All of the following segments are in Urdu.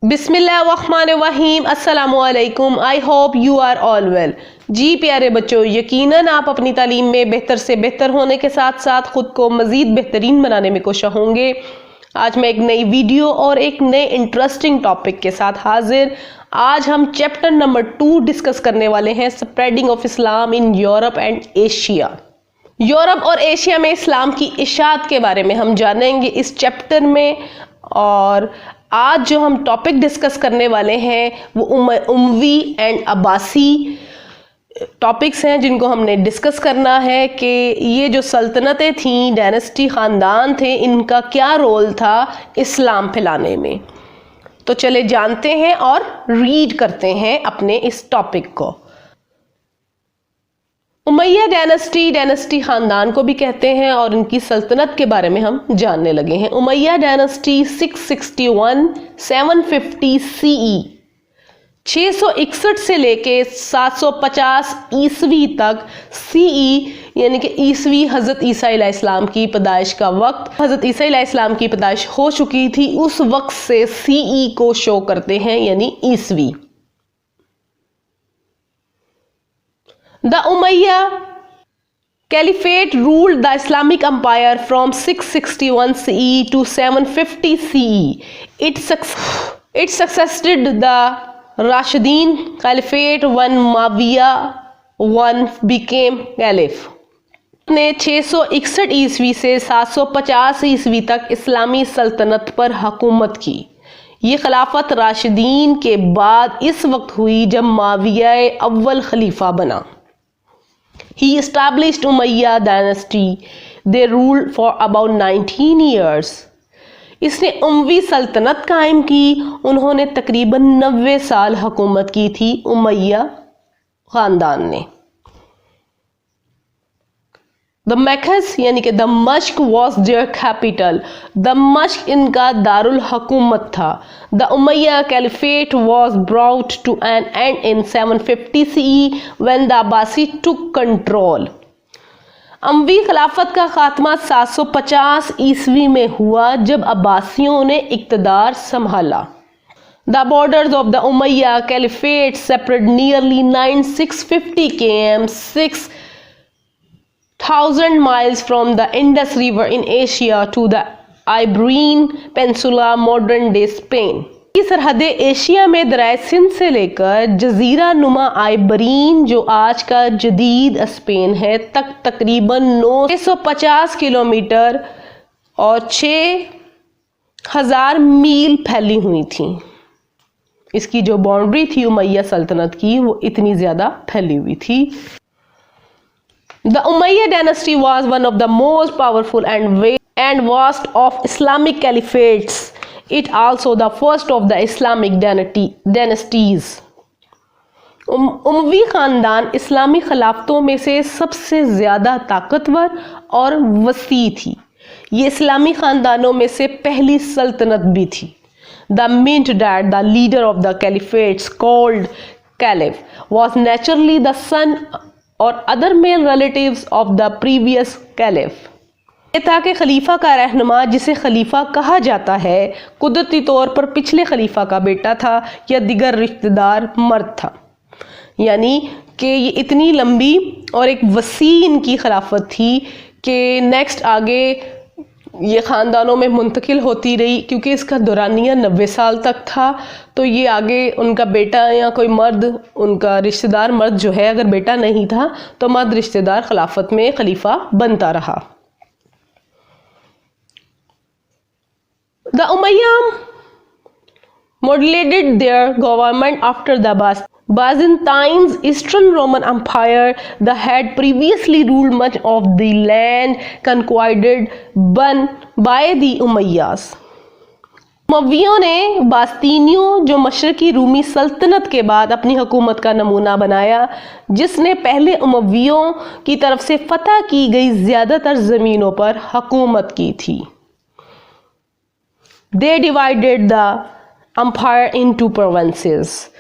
بسم اللہ الرحمن الرحیم، السلام علیکم۔ I hope you are all well. جی پیارے بچوں، یقیناً آپ اپنی تعلیم میں بہتر سے بہتر ہونے کے ساتھ ساتھ خود کو مزید بہترین بنانے میں کوشاں ہوں گے۔ آج میں ایک نئی ویڈیو اور ایک نئے انٹرسٹنگ ٹاپک کے ساتھ حاضر۔ آج ہم چیپٹر نمبر 2 ڈسکس کرنے والے ہیں، spreading of Islam in Europe and Asia. Europe اور ایشیا میں اسلام کی اشاعت کے بارے میں ہم جانیں گے اس چیپٹر میں، اور آج جو ہم ٹاپک ڈسکس کرنے والے ہیں وہ اموی اینڈ عباسی ٹاپکس ہیں جن کو ہم نے ڈسکس کرنا ہے کہ یہ جو سلطنتیں تھیں، ڈائنسٹی خاندان تھے، ان کا کیا رول تھا اسلام پھیلانے میں۔ تو چلے جانتے ہیں اور ریڈ کرتے ہیں اپنے اس ٹاپک کو۔ امیہ ڈائنسٹی خاندان کو بھی کہتے ہیں اور ان کی سلطنت کے بارے میں ہم جاننے لگے ہیں۔ امیہ ڈائنسٹی 661 750 CE 661 سے لے کے 750 عیسوی تک CE یعنی کہ عیسوی حضرت عیسیٰ علیہ السلام کی پیدائش کا وقت، حضرت عیسیٰ علیہ السلام کی پیدائش ہو چکی تھی، اس وقت سے CE کو شو کرتے ہیں یعنی عیسوی۔ The Umayyad Caliphate ruled the Islamic Empire from 661 CE to 750 CE. It succeeded the Rashidun Caliphate when Muawiyah I became Caliph. نے 661 عیسوی سے 750 عیسوی تک اسلامی سلطنت پر حکومت کی۔ یہ خلافت راشدین کے بعد اس وقت ہوئی جب معاویہ اول خلیفہ بنا۔ He established Umayyad dynasty. They ruled for about 19 years. اس نے اموی سلطنت قائم کی، انہوں نے تقریباً 90 سال حکومت کی تھی امیہ خاندان نے۔ دمشق یعنی کہ دمشق was their capital. دمشق ان کا دارالحکومت تھا۔ The Umayyad Caliphate was brought to an end in 750 CE when the Abbasi took control. اموی خلافت کا خاتمہ 750 عیسوی میں ہوا جب عباسیوں نے اقتدار سنبھالا۔ The borders of the Umayyad Caliphate separate nearly 9650 km 6,000 miles from the Indus River in Asia to the Iberian Peninsula, modern day Spain. یہ سرحدیں ایشیا میں دریائے سندھ سے لے کر جزیرہ نما آئبرین جو آج کا جدید اسپین ہے تک تقریباً 950 کلومیٹر اور 6000 میل پھیلی ہوئی تھیں۔ اس کی جو باؤنڈری تھی امیہ سلطنت کی وہ اتنی زیادہ پھیلی ہوئی تھی۔ The Umayyad dynasty was one of the most powerful and vast of Islamic caliphates. It also the first of the Islamic dynasties. اموی خاندان اسلامی خلافتوں میں سے سب سے زیادہ طاقتور اور وسیع تھی۔ یہ اسلامی خاندانوں میں سے پہلی سلطنت بھی تھی۔ The meant that the leader of the caliphates called Caliph was naturally the son or other male relatives of the previous caliph. یہ تھا کہ خلیفہ کا رہنما جسے خلیفہ کہا جاتا ہے قدرتی طور پر پچھلے خلیفہ کا بیٹا تھا یا دیگر رشتہ دار مرد تھا، یعنی کہ یہ اتنی لمبی اور ایک وسیع ان کی خلافت تھی کہ نیکسٹ آگے یہ خاندانوں میں منتقل ہوتی رہی، کیونکہ اس کا دورانیہ 90 سال تک تھا، تو یہ آگے ان کا بیٹا یا کوئی مرد، ان کا رشتہ دار مرد جو ہے، اگر بیٹا نہیں تھا تو مرد رشتہ دار خلافت میں خلیفہ بنتا رہا۔ The Umayyad moderated their government after the Byzantine Eastern Roman Empire that had previously ruled much of the land conquered by the Umayyads. امویوں نے باستینیوں جو مشرقی رومی سلطنت کے بعد اپنی حکومت کا نمونہ بنایا، جس نے پہلے امویوں کی طرف سے فتح کی گئی زیادہ تر زمینوں پر حکومت کی تھی۔ They divided the empire into provinces.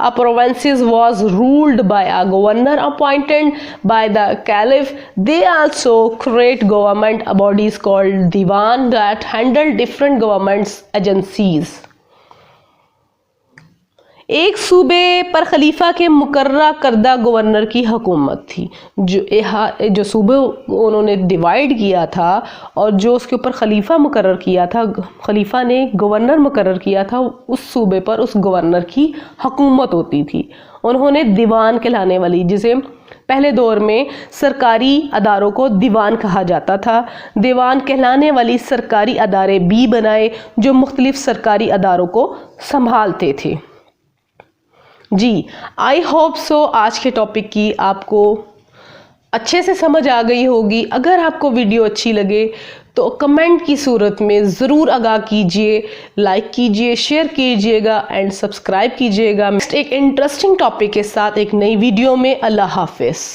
A provinces was ruled by a governor appointed by the caliph. They also create government bodies called diwan that handle different governments agencies. ایک صوبے پر خلیفہ کے مقررہ کردہ گورنر کی حکومت تھی. جو صوبے انہوں نے ڈیوائیڈ کیا تھا اور جو اس کے اوپر خلیفہ مقرر کیا تھا, خلیفہ نے گورنر مقرر کیا تھا, اس صوبے پر اس گورنر کی حکومت ہوتی تھی. انہوں نے دیوان کہلانے والی, جسے پہلے دور میں سرکاری اداروں کو دیوان کہا جاتا تھا, دیوان کہلانے والی سرکاری ادارے بھی بنائے جو مختلف سرکاری اداروں کو سنبھالتے تھے. جی آئی ہوپ سو آج کے ٹاپک کی آپ کو اچھے سے سمجھ آ گئی ہوگی. اگر آپ کو ویڈیو اچھی لگے تو کمنٹ کی صورت میں ضرور آگاہ کیجئے, لائک کیجئے, شیئر کیجئے گا اینڈ سبسکرائب کیجئے گا. ایک انٹرسٹنگ ٹاپک کے ساتھ ایک نئی ویڈیو میں. اللہ حافظ.